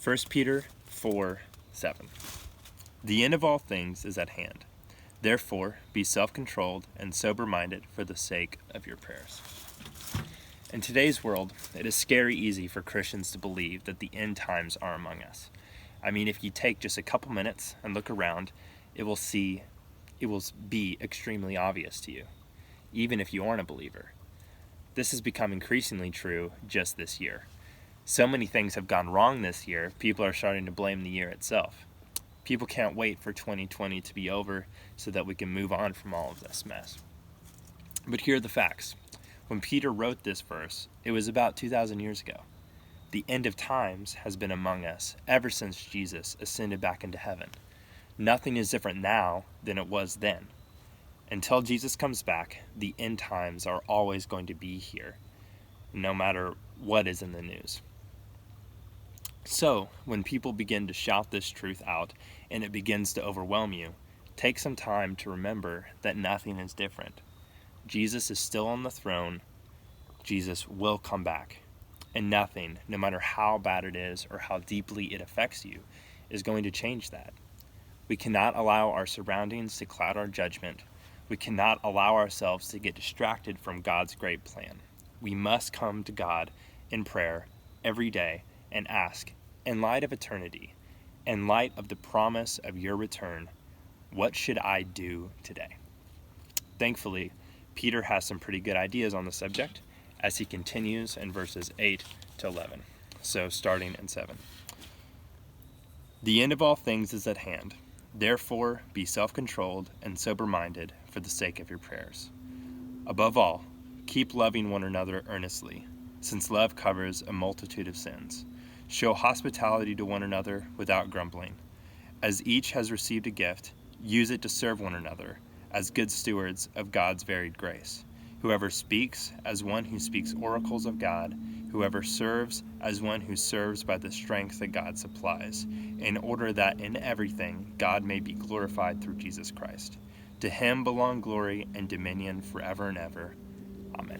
1 Peter 4:7. The end of all things is at hand. Therefore, be self-controlled and sober-minded for the sake of your prayers. In today's world, it is scary easy for Christians to believe that the end times are among us. I mean, if you take just a couple minutes and look around, it will be extremely obvious to you, even if you aren't a believer. This has become increasingly true just this year. So many things have gone wrong this year, people are starting to blame the year itself. People can't wait for 2020 to be over so that we can move on from all of this mess. But here are the facts. When Peter wrote this verse, it was about 2,000 years ago. The end of times has been among us ever since Jesus ascended back into heaven. Nothing is different now than it was then. Until Jesus comes back, the end times are always going to be here, no matter what is in the news. So, when people begin to shout this truth out and it begins to overwhelm you, take some time to remember that nothing is different. Jesus is still on the throne. Jesus will come back. And nothing, no matter how bad it is or how deeply it affects you, is going to change that. We cannot allow our surroundings to cloud our judgment. We cannot allow ourselves to get distracted from God's great plan. We must come to God in prayer every day and ask, in light of eternity, in light of the promise of your return, what should I do today? Thankfully, Peter has some pretty good ideas on the subject as he continues in verses 8 to 11. So starting in 7. The end of all things is at hand. Therefore, be self-controlled and sober-minded for the sake of your prayers. Above all, keep loving one another earnestly, since love covers a multitude of sins. Show hospitality to one another without grumbling. As each has received a gift, use it to serve one another as good stewards of God's varied grace. Whoever speaks, as one who speaks oracles of God. Whoever serves, as one who serves by the strength that God supplies, in order that in everything God may be glorified through Jesus Christ. To him belong glory and dominion forever and ever. Amen.